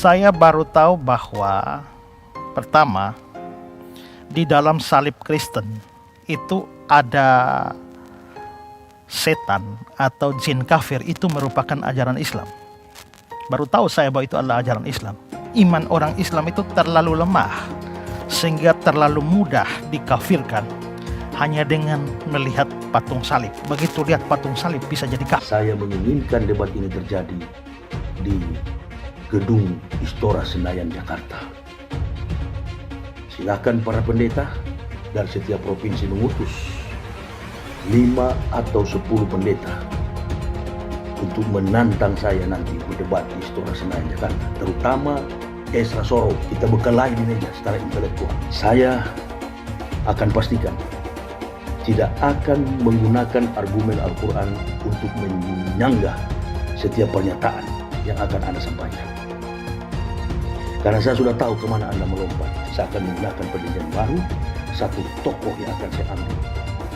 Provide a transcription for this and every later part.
Saya baru tahu bahwa pertama di dalam salib Kristen itu ada setan atau jin kafir, itu merupakan ajaran Islam. Baru tahu saya bahwa itu adalah ajaran Islam. Iman orang Islam itu terlalu lemah sehingga terlalu mudah dikafirkan hanya dengan melihat patung salib. Begitu lihat patung salib bisa jadi kafir. Saya menginginkan debat ini terjadi di Gedung Istora Senayan, Jakarta. Silakan para pendeta dari setiap provinsi mengutus 5 atau 10 pendeta untuk menantang saya nanti berdebat di Istora Senayan, Jakarta. Terutama Esra Soro, kita berkelahi di meja secara intelektual. Saya akan pastikan tidak akan menggunakan argumen Al-Quran untuk menyanggah setiap pernyataan yang akan Anda sampaikan. Karena saya sudah tahu kemana Anda melompat. Saya akan menggunakan perjanjian baru, satu tokoh yang akan saya ambil.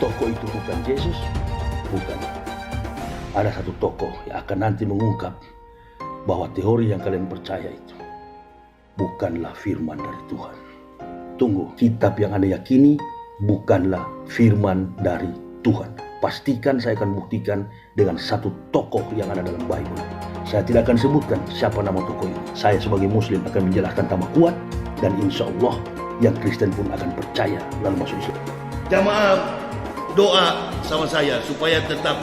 Tokoh itu bukan Yesus, bukan. Ada satu tokoh yang akan nanti mengungkap bahwa teori yang kalian percaya itu bukanlah firman dari Tuhan. Tunggu, kitab yang Anda yakini bukanlah firman dari Tuhan. Pastikan saya akan buktikan dengan satu tokoh yang ada dalam Bible. Saya tidak akan sebutkan siapa nama tokoh ini. Saya sebagai Muslim akan menjelaskan tambah kuat, dan insya Allah yang Kristen pun akan percaya lalu masuk Islam. Jamaah doa sama saya supaya tetap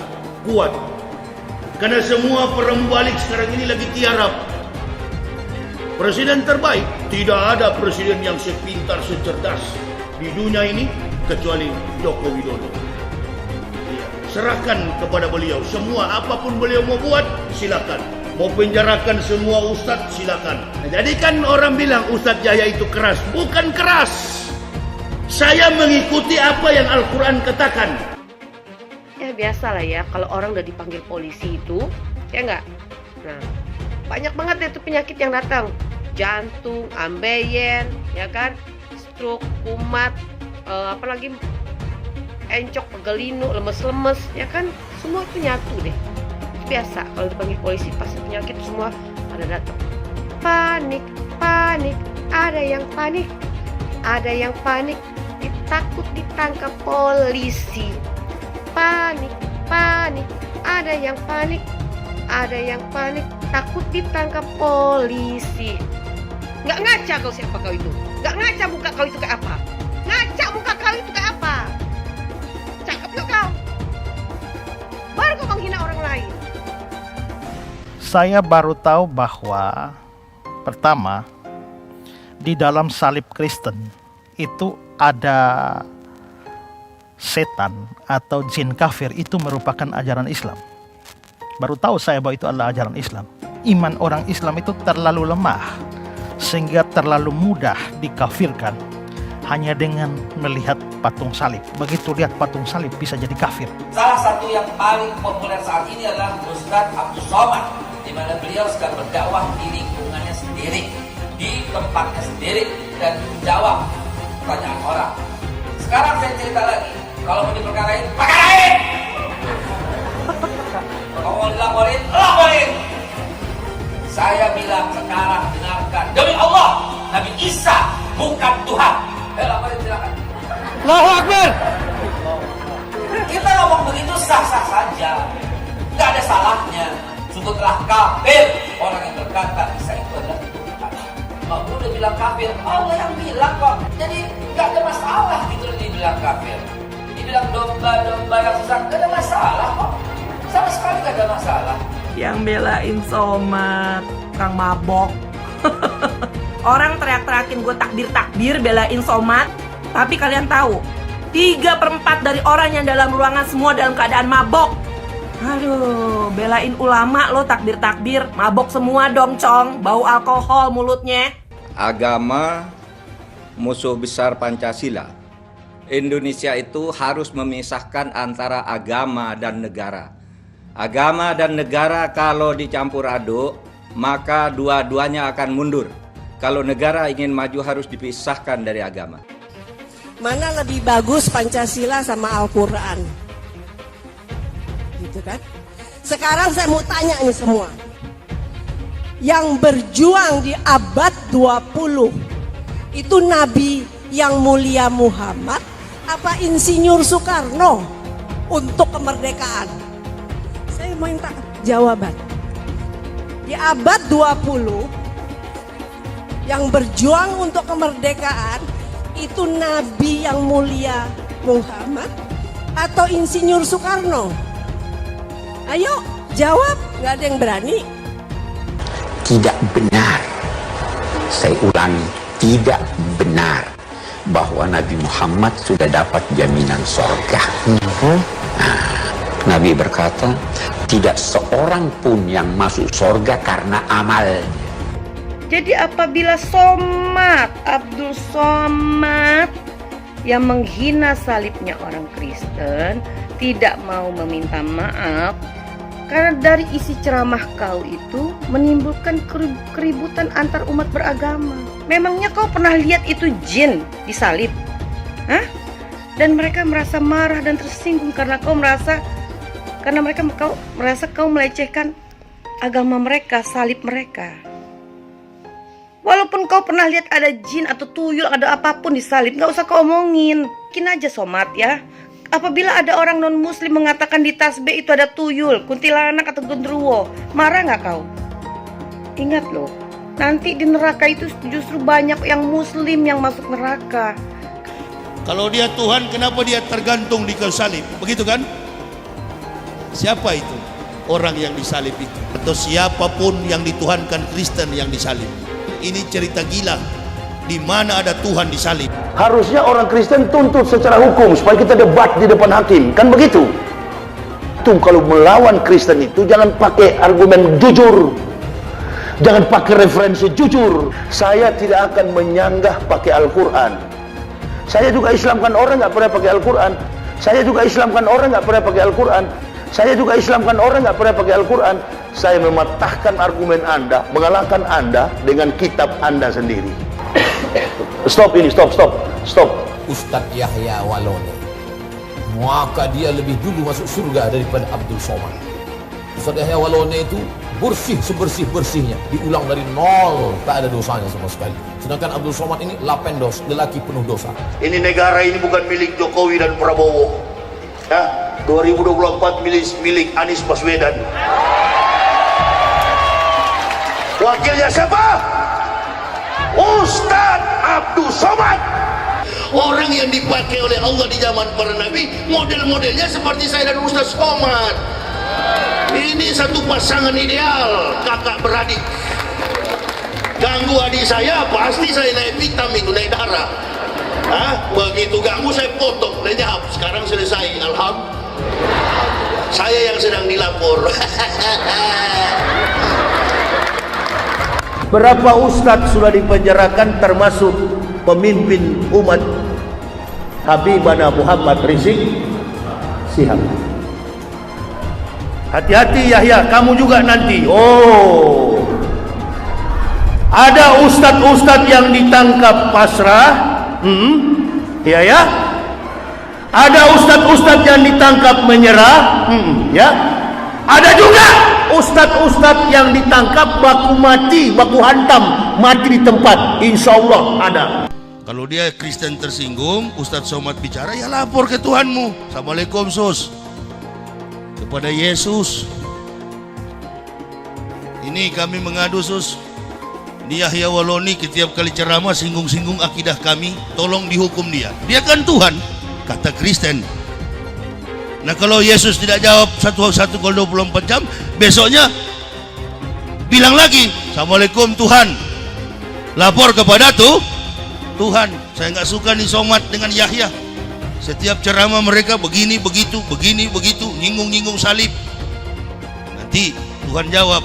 kuat. Karena semua perang balik sekarang ini lagi tiarap. Presiden terbaik, tidak ada presiden yang sepintar, secerdas di dunia ini kecuali Joko Widodo. Serahkan kepada beliau semua, apapun beliau mau buat silakan. Mau penjarakan semua ustadz silakan. Jadi kan orang bilang Ustadz Yahya itu keras, bukan keras. Saya mengikuti apa yang Al-Quran katakan. Ya biasalah ya, kalau orang udah dipanggil polisi itu, ya enggak? Nah, banyak banget deh tuh penyakit yang datang. Jantung, ambeien, ya kan? Stroke, kumat, apalagi encok, pegelinu, lemes-lemes, ya kan? Semua itu nyatu deh. Biasa kalau dipanggil polisi pasti penyakit semua pada datang. Panik, panik, ada yang panik, ada yang panik, takut ditangkap polisi. Panik, panik, ada yang panik, ada yang panik, takut ditangkap polisi. Nggak ngaca kau siapa kau itu? Nggak ngaca muka kau itu kayak apa? Ngaca muka kau itu kayak apa? Cakep yuk kau. Baru kau menghina orang lain. Saya baru tahu bahwa pertama di dalam salib Kristen itu ada setan atau jin kafir, itu merupakan ajaran Islam. Baru tahu saya bahwa itu adalah ajaran Islam. Iman orang Islam itu terlalu lemah sehingga terlalu mudah dikafirkan hanya dengan melihat patung salib. Begitu lihat patung salib bisa jadi kafir. Salah satu yang paling populer saat ini adalah Ustadz Abdul Somad, di mana beliau sedang berdakwah di lingkungannya sendiri, di tempatnya sendiri, dan menjawab pertanyaan orang. Sekarang saya cerita lagi, kalau mau diperkarain, perkarain! Kalau mau dilaporin, laporin! Saya bilang sekarang dengarkan, demi Allah, Nabi Isa bukan Tuhan. Laporin silakan. Allahu Akbar! Kita ngomong begitu sah-sah saja, nggak ada salahnya. Sungguh telah kafir orang yang berkata Isa itu adalah Tuhan. Oh, udah bilang kafir, Allah yang bilang kok. Jadi nggak ada masalah gitu loh dibilang kafir. Dibilang domba-domba yang sesat, nggak ada masalah kok. Sama sekali nggak ada masalah. Yang belain Somad, Kang mabok. Orang teriak-teriakin gue takbir-takbir belain Somad. Tapi kalian tahu, 3/4 dari orang yang dalam ruangan semua dalam keadaan mabok. Aduh, belain ulama lo takbir-takbir, mabok semua dong cong, bau alkohol mulutnya. Agama musuh besar Pancasila. Indonesia itu harus memisahkan antara agama dan negara. Agama dan negara kalau dicampur aduk, maka dua-duanya akan mundur. Kalau negara ingin maju harus dipisahkan dari agama. Mana lebih bagus Pancasila sama Al-Quran? Gitu kan? Sekarang saya mau tanya nih semua. yang berjuang di abad 20 itu Nabi yang mulia Muhammad apa Insinyur Soekarno untuk kemerdekaan? Saya minta jawaban. Di abad 20 yang berjuang untuk kemerdekaan itu Nabi yang mulia Muhammad atau Insinyur Soekarno? Ayo jawab, nggak ada yang berani. Tidak benar, saya ulangi, tidak benar bahwa Nabi Muhammad sudah dapat jaminan surga. Nabi berkata, tidak seorang pun yang masuk surga karena amal. Jadi apabila Abdul Somad yang menghina salibnya orang Kristen tidak mau meminta maaf karena dari isi ceramah kau itu menimbulkan keributan antar umat beragama. Memangnya kau pernah lihat itu jin disalib? Hah? Dan mereka merasa marah dan tersinggung karena kau merasa kau melecehkan agama mereka, salib mereka. Walaupun kau pernah lihat ada jin atau tuyul, ada apapun disalib, nggak usah kau omongin. Mungkin aja Somad ya. Apabila ada orang non-muslim mengatakan di tasbih itu ada tuyul, kuntilanak atau genderuwo, marah nggak kau? Ingat loh, nanti di neraka itu justru banyak yang muslim yang masuk neraka. Kalau dia Tuhan, kenapa dia tergantung di kayu salib? Begitu kan? Siapa itu? Orang yang disalib itu. Atau siapapun yang dituhankan Kristen yang disalib. Ini cerita gila. Di mana ada Tuhan disalib? Harusnya orang Kristen tuntut secara hukum supaya kita debat di depan hakim, kan begitu? Tuh kalau melawan Kristen itu jangan pakai argumen jujur, jangan pakai referensi jujur. Saya tidak akan menyanggah pakai Al-Quran. Saya juga Islamkan orang nggak pernah pakai Al-Quran. Saya juga Islamkan orang nggak pernah pakai Al-Quran. Saya juga Islamkan orang nggak pernah pakai Al-Quran. Saya mematahkan argumen Anda, mengalahkan Anda dengan kitab Anda sendiri. Stop. Ustadz Yahya Waloni, maka dia lebih dulu masuk surga daripada Abdul Somad. Ustadz Yahya Waloni itu bersih sebersih-bersihnya, diulang dari nol, tak ada dosanya sama sekali. Sedangkan Abdul Somad ini lapendos, lelaki penuh dosa. Ini negara ini bukan milik Jokowi dan Prabowo. Ya, 2024 milik Anies Baswedan. Wakilnya siapa? Ustadz Abdul Somad. Orang yang dipakai oleh Allah di zaman para nabi, model-modelnya seperti saya dan Ustadz Somad. Ini satu pasangan ideal, kakak beradik. Ganggu adik saya, pasti saya naik vitamin, naik darah. Begitu ganggu saya potong, lenyap. Sekarang selesai, alhamdulillah. Saya yang sedang dilapor. Berapa ustadz sudah dipenjarakan termasuk pemimpin umat Habibana Muhammad Rizik Sihab. Hati-hati Yahya, kamu juga nanti. Ada ustadz-ustadz yang ditangkap pasrah. Ya. Ada ustadz-ustadz yang ditangkap menyerah. Ya. Ada juga ustadz-ustadz yang ditangkap baku mati, baku hantam, mati di tempat. Insya Allah ada. Kalau dia Kristen tersinggung, Ustadz Somad bicara, ya lapor ke Tuhanmu. Assalamualaikum sus, kepada Yesus. Ini kami mengadu sus. Ini Yahya Waloni setiap kali ceramah singgung-singgung akidah kami, tolong dihukum dia. Dia kan Tuhan, kata Kristen. Nah kalau Yesus tidak jawab 1:24 jam, besoknya bilang lagi, Assalamualaikum Tuhan, lapor kepada Tuhan. Saya nggak suka nih Somad dengan Yahya. Setiap ceramah mereka begini begitu, nyinggung salib. Nanti Tuhan jawab,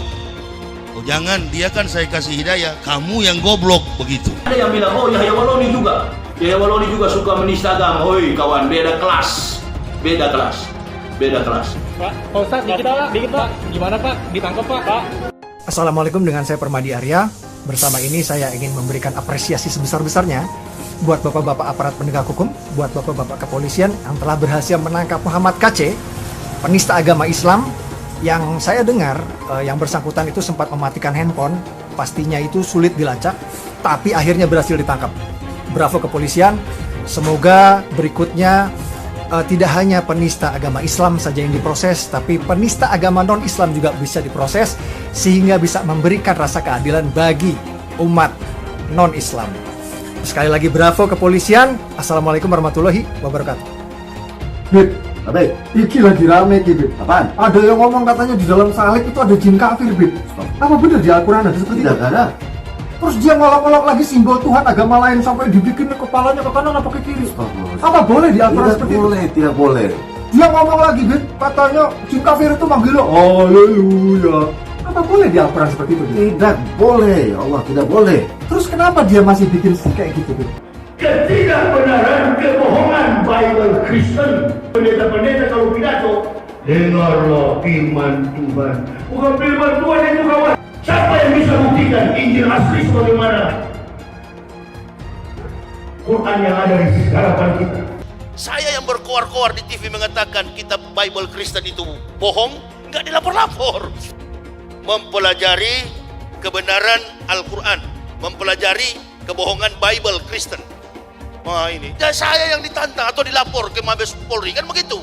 oh jangan, dia kan saya kasih hidayah, kamu yang goblok begitu. Ada yang bilang, oh Yahya Waloni juga. Yahya Waloni juga suka menista agama. Hoi kawan, beda kelas. Pak Ustadz, dikit Pak. Gimana Pak? Ditangkap Pak? Assalamualaikum, dengan saya Permadi Arya. Bersama ini saya ingin memberikan apresiasi sebesar-besarnya buat bapak-bapak aparat penegak hukum, buat bapak-bapak kepolisian yang telah berhasil menangkap Muhammad KC, penista agama Islam, Yang saya dengar, yang bersangkutan itu sempat mematikan handphone, pastinya itu sulit dilacak, tapi akhirnya berhasil ditangkap. Bravo kepolisian, semoga berikutnya tidak hanya penista agama Islam saja yang diproses, tapi penista agama non-Islam juga bisa diproses, sehingga bisa memberikan rasa keadilan bagi umat non-Islam. Sekali lagi bravo kepolisian. Assalamualaikum warahmatullahi wabarakatuh. Bib, iki lagi rame Bib. Apaan? Ada yang ngomong katanya di dalam salib itu ada jin kafir, Bib. Apa benar di Al-Quran ada seperti itu? Tidak ada. Terus dia ngolok-ngolok lagi simbol Tuhan agama lain sampai dibikin kepalanya ke kanan apa ke kiri. Apa boleh di Al-Quran seperti itu? Tidak boleh. Dia ngomong lagi, Bib, katanya jin kafir itu manggil haleluya. Apa boleh di Al-Quran seperti itu? Bib? Tidak boleh, ya Allah, tidak boleh. Terus kenapa dia masih bikin kayak gitu, Bib? Ketidakbenaran kebohongan Bible Kristen. Pendeta-pendeta kalau pidato, dengarlah firman Tuhan. Bukan firman Tuhan itu kawan. Siapa yang bisa buktikan Injil asli sebagaimana Quran yang ada di hadapan kita? Saya yang berkoar-koar di TV mengatakan kitab Bible Kristen itu bohong, nggak dilapor-lapor. Mempelajari kebenaran Al-Quran, mempelajari kebohongan Bible Kristen. Wah ini, dan saya yang ditantang atau dilapor ke Mabes Polri, kan begitu.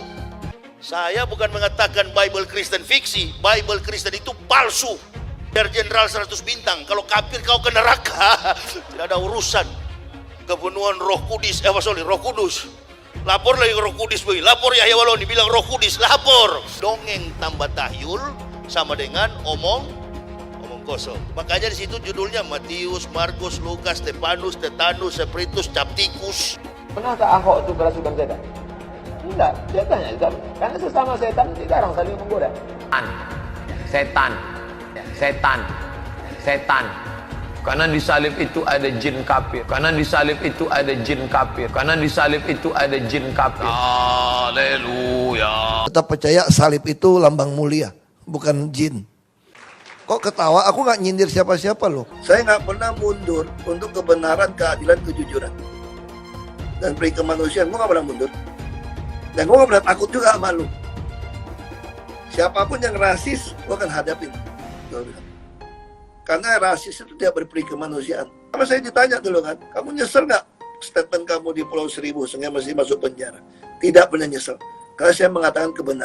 Saya bukan mengatakan Bible Kristen fiksi, Bible Kristen itu palsu. Biar Jenderal 100 bintang, kalau kafir kau ke neraka, tidak ada urusan. Kepenuhan Roh Kudus, Roh Kudus. Lapor lagi Roh Kudus, lapor Yahya Waloni bilang Roh Kudus, lapor. Dongeng tambah tahyul sama dengan omong kosong. Makanya di situ judulnya Matius, Markus, Lukas, Stefanus, Tetanus, Spiritus, Captikus. Pernahkah Ahok itu kerasukan setan? Tidak, setannya juga. Karena sesama setan tidak orang saling menggoda. Setan. Karena di salib itu ada jin kafir. Haleluya. Tetap percaya salib itu lambang mulia, bukan jin. Kok ketawa? Aku nggak nyindir siapa-siapa loh. Saya nggak pernah mundur untuk kebenaran, keadilan, kejujuran. Dan peri kemanusiaan, gue nggak pernah mundur. Dan gue nggak pernah takut juga sama lu. Siapapun yang rasis, gue akan hadapin. Karena rasis itu tidak berperi kemanusiaan. Sama saya ditanya dulu kan, kamu nyesel nggak statement kamu di Pulau Seribu sehingga masih masuk penjara? Tidak pernah nyesel. Karena saya mengatakan kebenaran.